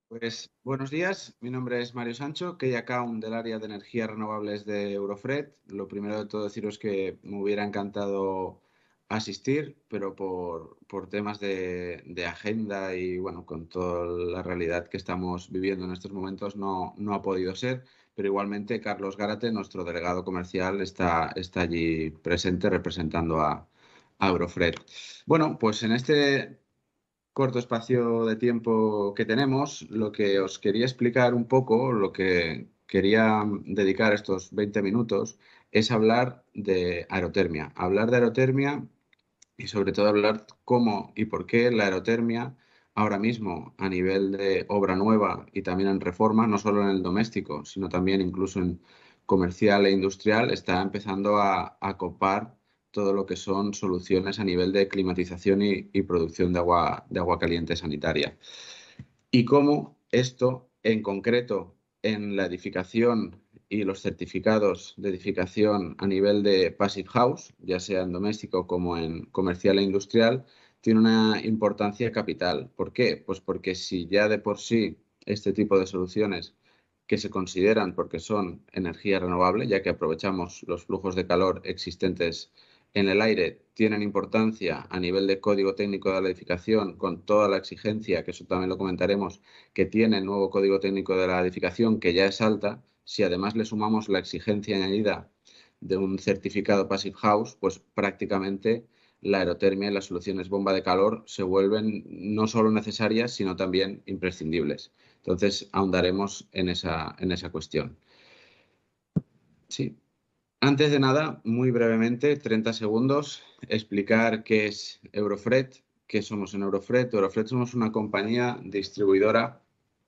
Pues buenos días, mi nombre es Mario Sancho, Key Account del área de energías renovables de Eurofred. Lo primero de todo deciros que me hubiera encantado asistir, pero por temas de agenda y bueno, con toda la realidad que estamos viviendo en estos momentos no ha podido ser, pero igualmente Carlos Gárate, nuestro delegado comercial, está allí presente representando a Eurofred. Bueno, pues en este corto espacio de tiempo que tenemos, lo que os quería explicar un poco, lo que quería dedicar estos 20 minutos, es hablar de aerotermia. Hablar de aerotermia y sobre todo hablar cómo y por qué la aerotermia ahora mismo a nivel de obra nueva y también en reforma, no solo en el doméstico, sino también incluso en comercial e industrial, está empezando a copar todo lo que son soluciones a nivel de climatización y producción de agua caliente sanitaria. Y cómo esto, en concreto, en la edificación y los certificados de edificación a nivel de Passive House, ya sea en doméstico como en comercial e industrial, tiene una importancia capital. ¿Por qué? Pues porque si ya de por sí este tipo de soluciones que se consideran porque son energía renovable, ya que aprovechamos los flujos de calor existentes en el aire, tienen importancia a nivel de código técnico de la edificación, con toda la exigencia, que eso también lo comentaremos, que tiene el nuevo código técnico de la edificación, que ya es alta. Si además le sumamos la exigencia añadida de un certificado Passive House, pues prácticamente la aerotermia y las soluciones bomba de calor se vuelven no solo necesarias, sino también imprescindibles. Entonces, ahondaremos en esa cuestión. Sí. Antes de nada, muy brevemente, 30 segundos, explicar qué es Eurofred, qué somos en Eurofred. Eurofred somos una compañía distribuidora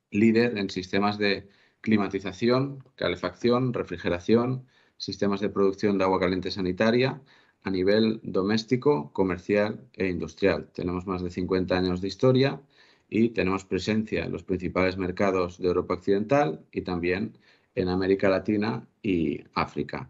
líder en sistemas de climatización, calefacción, refrigeración, sistemas de producción de agua caliente sanitaria a nivel doméstico, comercial e industrial. Tenemos más de 50 años de historia y tenemos presencia en los principales mercados de Europa Occidental y también en América Latina y África.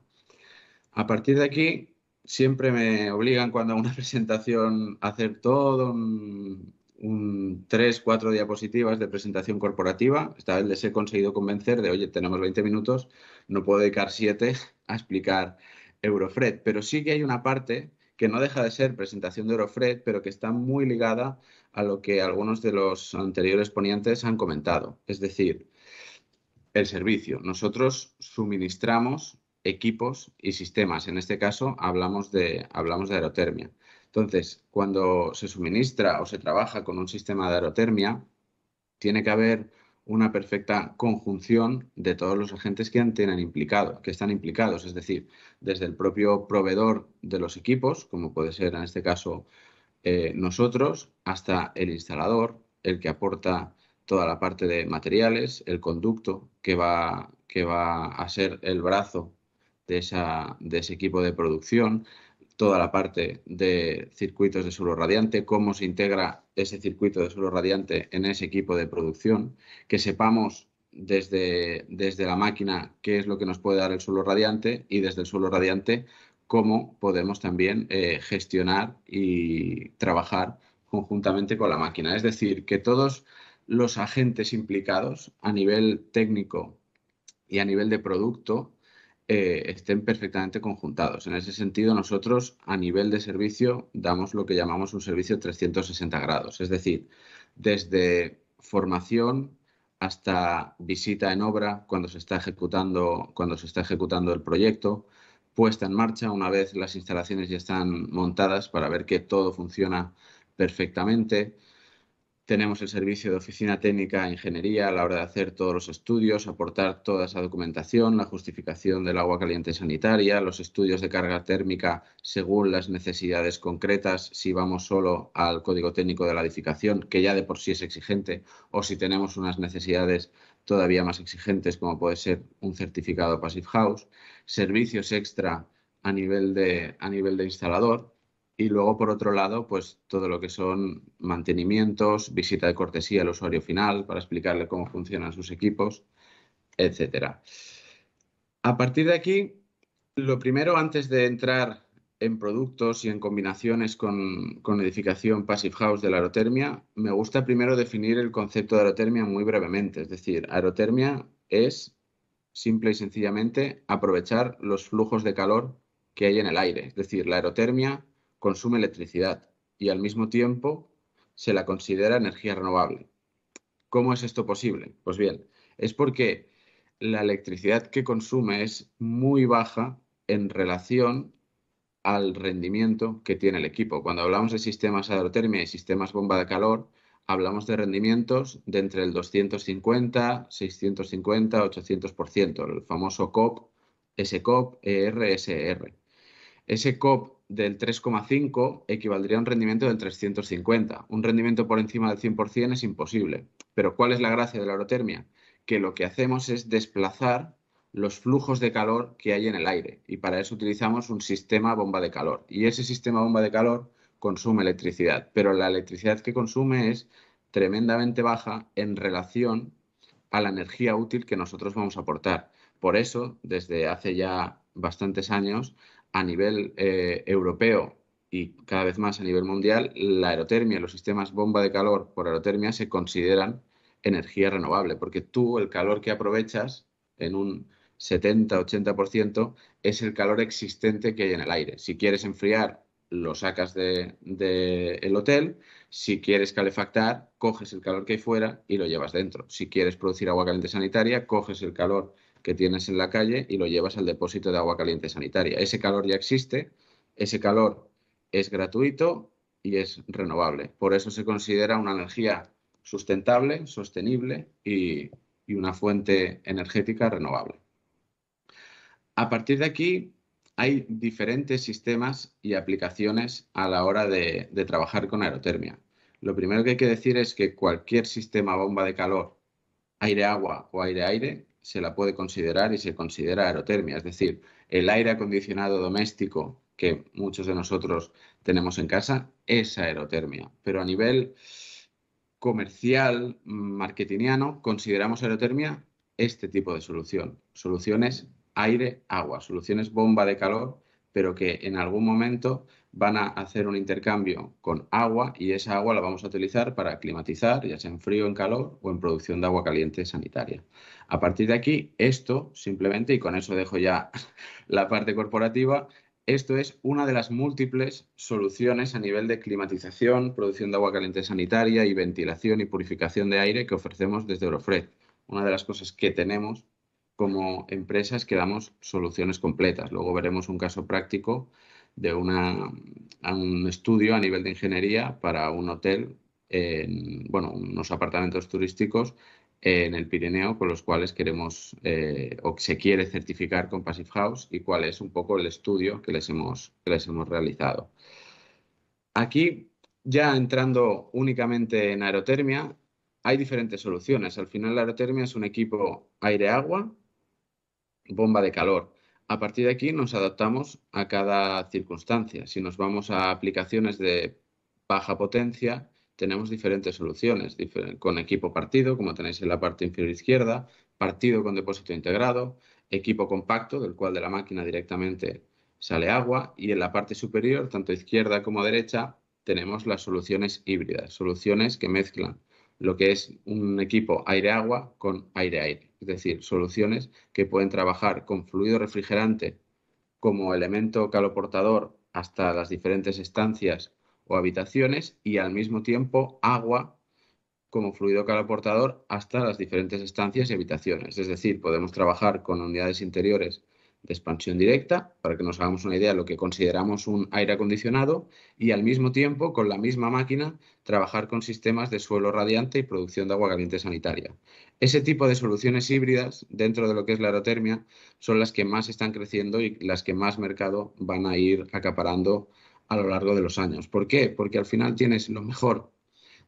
A partir de aquí, siempre me obligan cuando hago una presentación a hacer todo un 3, 4 diapositivas de presentación corporativa. Esta vez les he conseguido convencer de, oye, tenemos 20 minutos, no puedo dedicar 7 a explicar Eurofred. Pero sí que hay una parte que no deja de ser presentación de Eurofred, pero que está muy ligada a lo que algunos de los anteriores ponentes han comentado. Es decir, el servicio. Nosotros suministramos equipos y sistemas. En este caso hablamos de aerotermia. Entonces, cuando se suministra o se trabaja con un sistema de aerotermia, tiene que haber una perfecta conjunción de todos los agentes que están implicados, es decir, desde el propio proveedor de los equipos, como puede ser en este caso nosotros, hasta el instalador, el que aporta toda la parte de materiales, el conducto que va a ser el brazo de ese equipo de producción, toda la parte de circuitos de suelo radiante, cómo se integra ese circuito de suelo radiante en ese equipo de producción, que sepamos desde la máquina qué es lo que nos puede dar el suelo radiante y desde el suelo radiante cómo podemos también gestionar y trabajar conjuntamente con la máquina. Es decir, que todos los agentes implicados a nivel técnico y a nivel de producto estén perfectamente conjuntados. En ese sentido, nosotros a nivel de servicio damos lo que llamamos un servicio 360 grados, es decir, desde formación hasta visita en obra cuando se está ejecutando el proyecto, puesta en marcha una vez las instalaciones ya están montadas para ver que todo funciona perfectamente. Tenemos el servicio de oficina técnica e ingeniería a la hora de hacer todos los estudios, aportar toda esa documentación, la justificación del agua caliente sanitaria, los estudios de carga térmica según las necesidades concretas, si vamos solo al código técnico de la edificación, que ya de por sí es exigente, o si tenemos unas necesidades todavía más exigentes, como puede ser un certificado Passive House, servicios extra a nivel de instalador. Y luego, por otro lado, pues todo lo que son mantenimientos, visita de cortesía al usuario final para explicarle cómo funcionan sus equipos, etcétera. A partir de aquí, lo primero, antes de entrar en productos y en combinaciones con edificación Passive House de la aerotermia, me gusta primero definir el concepto de aerotermia muy brevemente. Es decir, aerotermia es simple y sencillamente aprovechar los flujos de calor que hay en el aire. Es decir, la aerotermia consume electricidad y al mismo tiempo se la considera energía renovable. ¿Cómo es esto posible? Pues bien, es porque la electricidad que consume es muy baja en relación al rendimiento que tiene el equipo. Cuando hablamos de sistemas aerotermia y sistemas bomba de calor, hablamos de rendimientos de entre el 250, 650, 800%, el famoso COP, SCOP, ER, SR. Ese COP del 3,5 equivaldría a un rendimiento del 350. Un rendimiento por encima del 100% es imposible. Pero ¿cuál es la gracia de la aerotermia? Que lo que hacemos es desplazar los flujos de calor que hay en el aire y para eso utilizamos un sistema bomba de calor. Y ese sistema bomba de calor consume electricidad, pero la electricidad que consume es tremendamente baja en relación a la energía útil que nosotros vamos a aportar. Por eso, desde hace ya bastantes años, a nivel europeo y cada vez más a nivel mundial, la aerotermia, los sistemas bomba de calor por aerotermia se consideran energía renovable, porque tú el calor que aprovechas en un 70-80% es el calor existente que hay en el aire. Si quieres enfriar, lo sacas del hotel. Si quieres calefactar, coges el calor que hay fuera y lo llevas dentro. Si quieres producir agua caliente sanitaria, coges el calor que tienes en la calle y lo llevas al depósito de agua caliente sanitaria. Ese calor ya existe, ese calor es gratuito y es renovable. Por eso se considera una energía sustentable, sostenible y una fuente energética renovable. A partir de aquí hay diferentes sistemas y aplicaciones a la hora de trabajar con aerotermia. Lo primero que hay que decir es que cualquier sistema bomba de calor, aire-agua o aire-aire, se la puede considerar y se considera aerotermia. Es decir, el aire acondicionado doméstico que muchos de nosotros tenemos en casa es aerotermia. Pero a nivel comercial, marketingiano, consideramos aerotermia este tipo de solución. Soluciones aire-agua, soluciones bomba de calor, pero que en algún momento van a hacer un intercambio con agua y esa agua la vamos a utilizar para climatizar, ya sea en frío, en calor o en producción de agua caliente sanitaria. A partir de aquí, esto simplemente, y con eso dejo ya la parte corporativa, esto es una de las múltiples soluciones a nivel de climatización, producción de agua caliente sanitaria y ventilación y purificación de aire que ofrecemos desde Eurofred. Una de las cosas que tenemos como empresas que damos soluciones completas. Luego veremos un caso práctico de un estudio a nivel de ingeniería para un hotel, bueno, unos apartamentos turísticos en el Pirineo con los cuales queremos o se quiere certificar con Passive House y cuál es un poco el estudio que les hemos realizado. Aquí, ya entrando únicamente en aerotermia, hay diferentes soluciones. Al final la aerotermia es un equipo aire-agua, bomba de calor. A partir de aquí nos adaptamos a cada circunstancia. Si nos vamos a aplicaciones de baja potencia, tenemos diferentes soluciones, con equipo partido, como tenéis en la parte inferior izquierda, partido con depósito integrado, equipo compacto, del cual de la máquina directamente sale agua, y en la parte superior, tanto izquierda como derecha, tenemos las soluciones híbridas, soluciones que mezclan lo que es un equipo aire-agua con aire-aire, es decir, soluciones que pueden trabajar con fluido refrigerante como elemento caloportador hasta las diferentes estancias o habitaciones y al mismo tiempo agua como fluido caloportador hasta las diferentes estancias y habitaciones. Es decir, podemos trabajar con unidades interiores de expansión directa, para que nos hagamos una idea de lo que consideramos un aire acondicionado, y al mismo tiempo, con la misma máquina, trabajar con sistemas de suelo radiante y producción de agua caliente sanitaria. Ese tipo de soluciones híbridas, dentro de lo que es la aerotermia, son las que más están creciendo y las que más mercado van a ir acaparando a lo largo de los años. ¿Por qué? Porque al final tienes lo mejor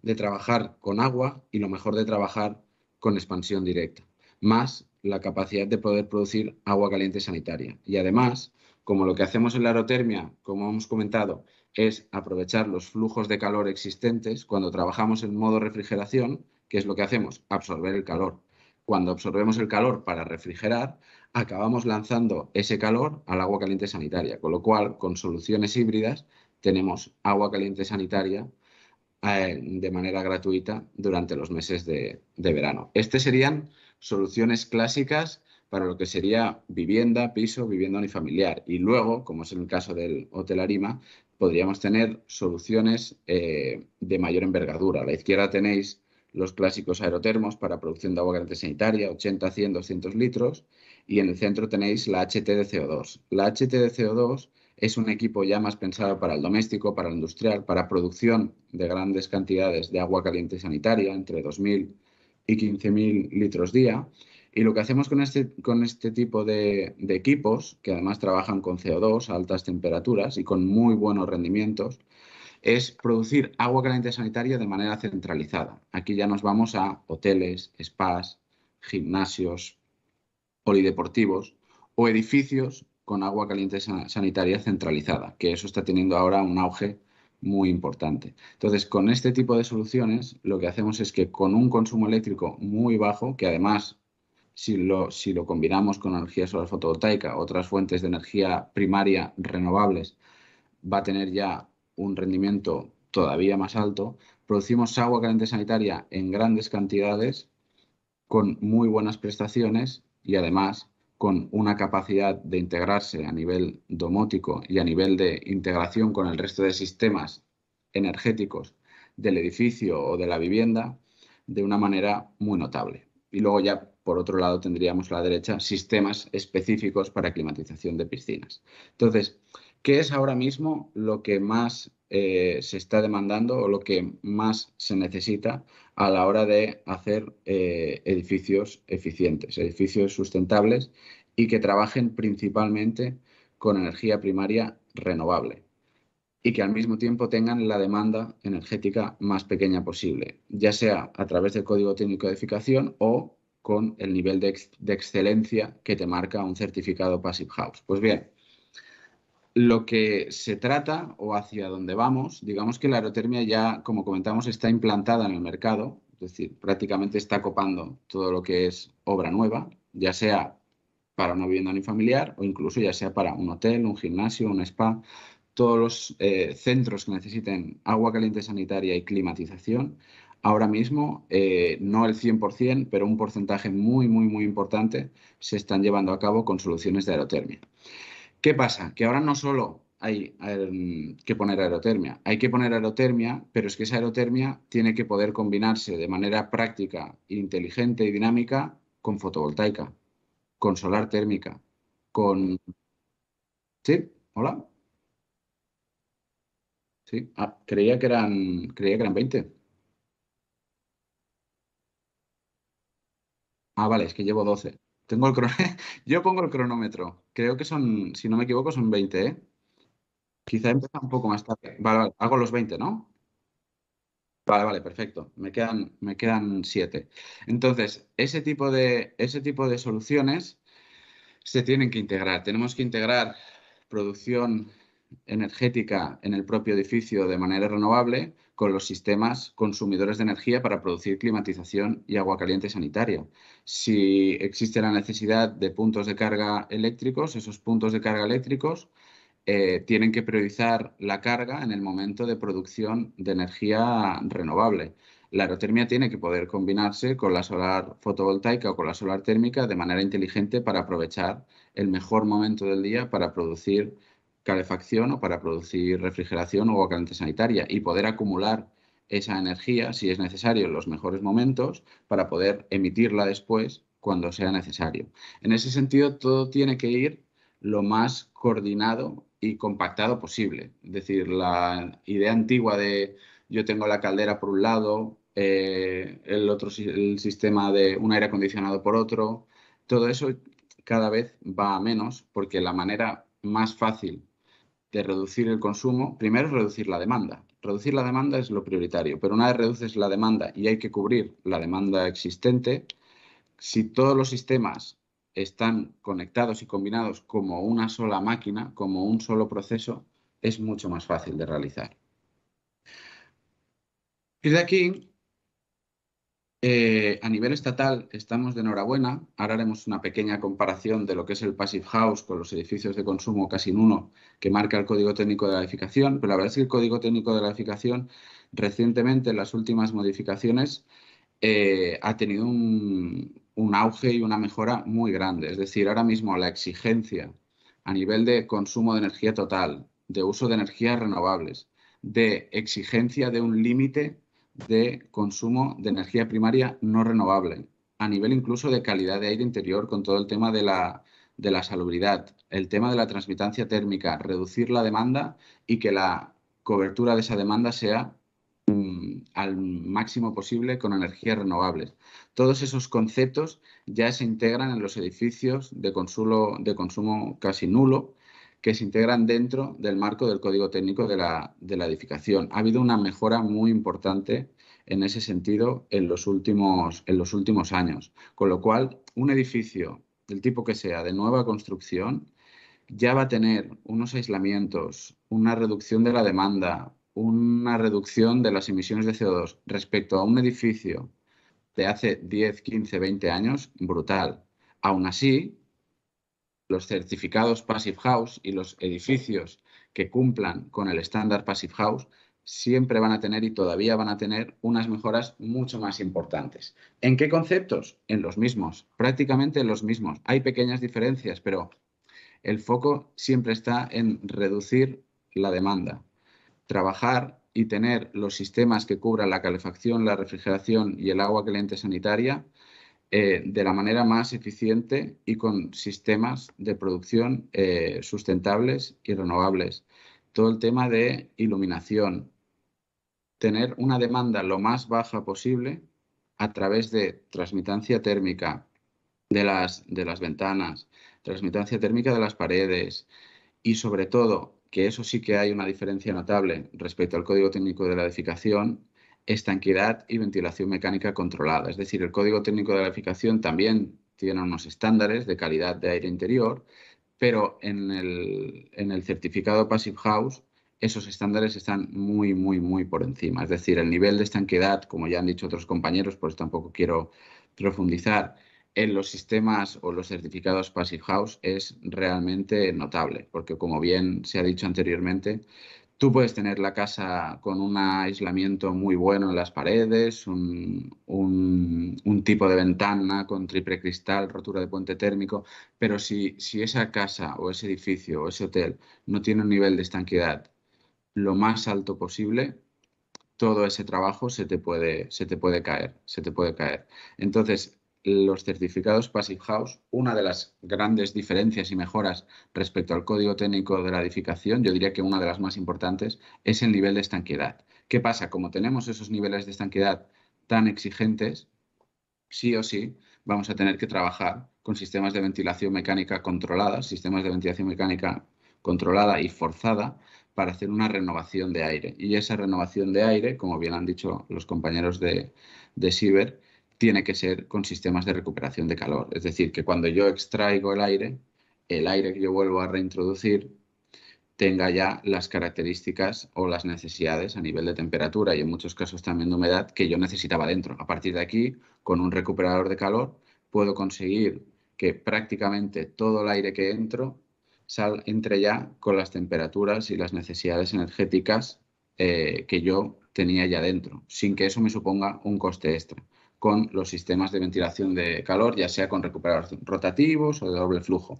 de trabajar con agua y lo mejor de trabajar con expansión directa, más la capacidad de poder producir agua caliente sanitaria. Y además, como lo que hacemos en la aerotermia, como hemos comentado, es aprovechar los flujos de calor existentes, cuando trabajamos en modo refrigeración, ¿qué es lo que hacemos? Absorber el calor. Cuando absorbemos el calor para refrigerar, acabamos lanzando ese calor al agua caliente sanitaria, con lo cual, con soluciones híbridas, tenemos agua caliente sanitaria de manera gratuita durante los meses de verano. Estas serían soluciones clásicas para lo que sería vivienda, piso, vivienda unifamiliar. Y luego, como es en el caso del Hotel Arima, podríamos tener soluciones de mayor envergadura. A la izquierda tenéis los clásicos aerotermos para producción de agua caliente sanitaria, 80, 100, 200 litros, y en el centro tenéis la HT de CO2. La HT de CO2 es un equipo ya más pensado para el doméstico, para el industrial, para producción de grandes cantidades de agua caliente sanitaria, entre 2.000 y 15.000 litros día. Y lo que hacemos con este tipo de equipos, que además trabajan con CO2 a altas temperaturas y con muy buenos rendimientos, es producir agua caliente sanitaria de manera centralizada. Aquí ya nos vamos a hoteles, spas, gimnasios, polideportivos o edificios con agua caliente sanitaria centralizada, que eso está teniendo ahora un auge muy importante. Entonces, con este tipo de soluciones, lo que hacemos es que con un consumo eléctrico muy bajo, que además, si lo combinamos con energía solar fotovoltaica, otras fuentes de energía primaria renovables, va a tener ya un rendimiento todavía más alto, producimos agua caliente sanitaria en grandes cantidades con muy buenas prestaciones y además con una capacidad de integrarse a nivel domótico y a nivel de integración con el resto de sistemas energéticos del edificio o de la vivienda de una manera muy notable. Y luego ya, por otro lado, tendríamos a la derecha sistemas específicos para climatización de piscinas. Entonces, ¿qué es ahora mismo lo que más se está demandando o lo que más se necesita a la hora de hacer edificios eficientes, edificios sustentables y que trabajen principalmente con energía primaria renovable y que al mismo tiempo tengan la demanda energética más pequeña posible, ya sea a través del código técnico de edificación o con el nivel de excelencia que te marca un certificado Passive House. Pues bien, lo que se trata o hacia dónde vamos, digamos que la aerotermia ya, como comentamos, está implantada en el mercado, es decir, prácticamente está copando todo lo que es obra nueva, ya sea para una vivienda unifamiliar o incluso ya sea para un hotel, un gimnasio, un spa, todos los centros que necesiten agua caliente sanitaria y climatización. Ahora mismo, no el 100%, pero un porcentaje muy, muy, muy importante se están llevando a cabo con soluciones de aerotermia. ¿Qué pasa? Que ahora no solo hay que poner aerotermia, hay que poner aerotermia, pero es que esa aerotermia tiene que poder combinarse de manera práctica, inteligente y dinámica con fotovoltaica, con solar térmica, con... ¿Sí? ¿Hola? Sí. Ah, creía que eran 20. Ah, vale, es que llevo 12. Tengo el Yo pongo el cronómetro. Creo que son, si no me equivoco, son 20, ¿eh? Quizá empieza un poco más tarde. Vale, vale, hago los 20, ¿no? Vale, vale, perfecto. Me quedan 7. Entonces, ese tipo de soluciones se tienen que integrar. Tenemos que integrar producción energética en el propio edificio de manera renovable con los sistemas consumidores de energía para producir climatización y agua caliente sanitaria. Si existe la necesidad de puntos de carga eléctricos, esos puntos de carga eléctricos tienen que priorizar la carga en el momento de producción de energía renovable. La aerotermia tiene que poder combinarse con la solar fotovoltaica o con la solar térmica de manera inteligente para aprovechar el mejor momento del día para producir calefacción o para producir refrigeración o agua caliente sanitaria y poder acumular esa energía, si es necesario, en los mejores momentos para poder emitirla después cuando sea necesario. En ese sentido, todo tiene que ir lo más coordinado y compactado posible. Es decir, la idea antigua de yo tengo la caldera por un lado, el sistema de un aire acondicionado por otro, todo eso cada vez va a menos porque la manera más fácil de reducir el consumo, primero es reducir la demanda. Reducir la demanda es lo prioritario, pero una vez reduces la demanda y hay que cubrir la demanda existente, si todos los sistemas están conectados y combinados como una sola máquina, como un solo proceso, es mucho más fácil de realizar. Y de aquí A nivel estatal estamos de enhorabuena. Ahora haremos una pequeña comparación de lo que es el Passive House con los edificios de consumo casi nulo que marca el Código Técnico de la Edificación. Pero la verdad es que el Código Técnico de la Edificación recientemente, en las últimas modificaciones, ha tenido un auge y una mejora muy grande. Es decir, ahora mismo la exigencia a nivel de consumo de energía total, de uso de energías renovables, de exigencia de un límite de consumo de energía primaria no renovable, a nivel incluso de calidad de aire interior con todo el tema de la salubridad, el tema de la transmitancia térmica, reducir la demanda y que la cobertura de esa demanda sea al máximo posible con energías renovables. Todos esos conceptos ya se integran en los edificios de consumo casi nulo que se integran dentro del marco del Código Técnico de la Edificación. Ha habido una mejora muy importante en ese sentido en los últimos años, con lo cual un edificio del tipo que sea de nueva construcción ya va a tener unos aislamientos, una reducción de la demanda, una reducción de las emisiones de CO2 respecto a un edificio de hace 10, 15, 20 años, brutal. Aún así, los certificados Passive House y los edificios que cumplan con el estándar Passive House siempre van a tener y todavía van a tener unas mejoras mucho más importantes. ¿En qué conceptos? En los mismos, prácticamente en los mismos. Hay pequeñas diferencias, pero el foco siempre está en reducir la demanda, trabajar y tener los sistemas que cubran la calefacción, la refrigeración y el agua caliente sanitaria de la manera más eficiente y con sistemas de producción sustentables y renovables. Todo el tema de iluminación, tener una demanda lo más baja posible a través de transmitancia térmica de las ventanas, transmitancia térmica de las paredes y sobre todo, que eso sí que hay una diferencia notable respecto al Código Técnico de la Edificación, estanqueidad y ventilación mecánica controlada. Es decir, el Código Técnico de la Edificación también tiene unos estándares de calidad de aire interior, pero en el certificado Passive House esos estándares están muy, muy, muy por encima. Es decir, el nivel de estanqueidad, como ya han dicho otros compañeros, pues tampoco quiero profundizar, en los sistemas o los certificados Passive House es realmente notable, porque como bien se ha dicho anteriormente, tú puedes tener la casa con un aislamiento muy bueno en las paredes, un tipo de ventana con triple cristal, rotura de puente térmico, pero si esa casa o ese edificio o ese hotel no tiene un nivel de estanqueidad lo más alto posible, todo ese trabajo se te puede caer, se te puede caer. Entonces, los certificados Passive House, una de las grandes diferencias y mejoras respecto al código técnico de la edificación, yo diría que una de las más importantes, es el nivel de estanqueidad. ¿Qué pasa? Como tenemos esos niveles de estanqueidad tan exigentes, sí o sí vamos a tener que trabajar con sistemas de ventilación mecánica controlada, sistemas de ventilación mecánica controlada y forzada para hacer una renovación de aire. Y esa renovación de aire, como bien han dicho los compañeros de Ciber, tiene que ser con sistemas de recuperación de calor. Es decir, que cuando yo extraigo el aire que yo vuelvo a reintroducir tenga ya las características o las necesidades a nivel de temperatura y en muchos casos también de humedad que yo necesitaba dentro. A partir de aquí, con un recuperador de calor, puedo conseguir que prácticamente todo el aire que entre ya con las temperaturas y las necesidades energéticas que yo tenía ya dentro, sin que eso me suponga un coste extra con los sistemas de ventilación de calor, ya sea con recuperadores rotativos o de doble flujo.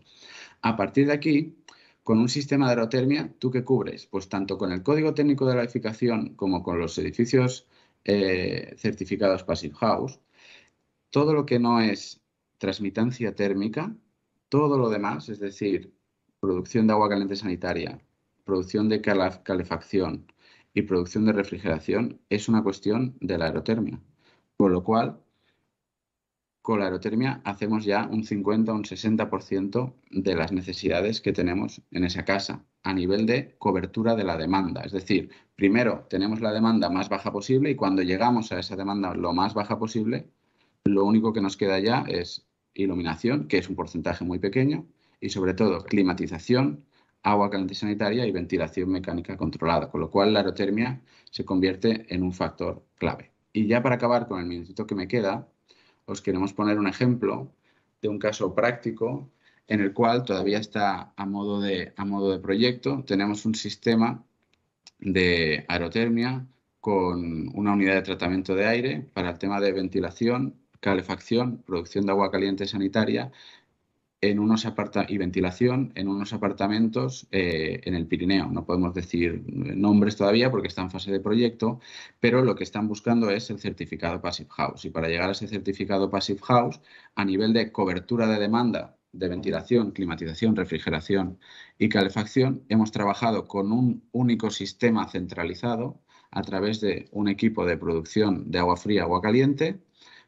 A partir de aquí, con un sistema de aerotermia, ¿tú qué cubres? Pues tanto con el código técnico de la edificación como con los edificios certificados Passive House, todo lo que no es transmitancia térmica, todo lo demás, es decir, producción de agua caliente sanitaria, producción de calefacción y producción de refrigeración, es una cuestión de la aerotermia. Con lo cual, con la aerotermia hacemos ya un 50 o un 60% de las necesidades que tenemos en esa casa a nivel de cobertura de la demanda. Es decir, primero tenemos la demanda más baja posible y cuando llegamos a esa demanda lo más baja posible, lo único que nos queda ya es iluminación, que es un porcentaje muy pequeño, y sobre todo climatización, agua caliente sanitaria y ventilación mecánica controlada, con lo cual la aerotermia se convierte en un factor clave. Y ya para acabar con el minutito que me queda, os queremos poner un ejemplo de un caso práctico en el cual todavía está a modo de proyecto. Tenemos un sistema de aerotermia con una unidad de tratamiento de aire para el tema de ventilación, calefacción, producción de agua caliente sanitaria y ventilación en unos apartamentos en el Pirineo. No podemos decir nombres todavía porque está en fase de proyecto, pero lo que están buscando es el certificado Passive House. Y para llegar a ese certificado Passive House, a nivel de cobertura de demanda de ventilación, climatización, refrigeración y calefacción, hemos trabajado con un único sistema centralizado a través de un equipo de producción de agua fría, agua caliente,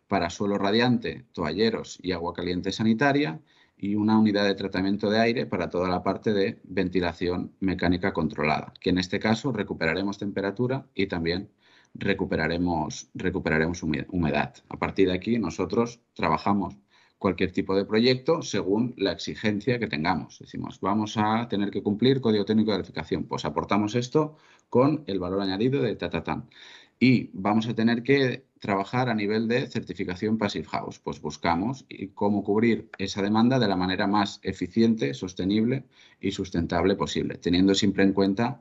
para suelo radiante, toalleros y agua caliente sanitaria, y una unidad de tratamiento de aire para toda la parte de ventilación mecánica controlada, que en este caso recuperaremos temperatura y también recuperaremos humedad. A partir de aquí nosotros trabajamos cualquier tipo de proyecto según la exigencia que tengamos. Decimos, vamos a tener que cumplir código técnico de edificación, pues aportamos esto con el valor añadido de tatatán. Y vamos a tener que trabajar a nivel de certificación Passive House. Pues buscamos cómo cubrir esa demanda de la manera más eficiente, sostenible y sustentable posible, teniendo siempre en cuenta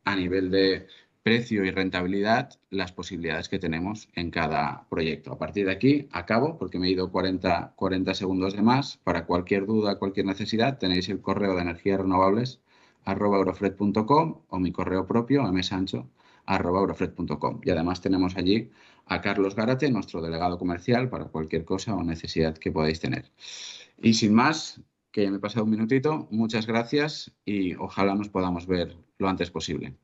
a nivel de precio y rentabilidad las posibilidades que tenemos en cada proyecto. A partir de aquí acabo porque me he ido 40 segundos de más. Para cualquier duda, cualquier necesidad, tenéis el correo de energías renovables @eurofred.com o mi correo propio msancho@eurofred.com. Y además tenemos allí a Carlos Gárate, nuestro delegado comercial, para cualquier cosa o necesidad que podáis tener. Y sin más, que me he pasado un minutito, muchas gracias y ojalá nos podamos ver lo antes posible.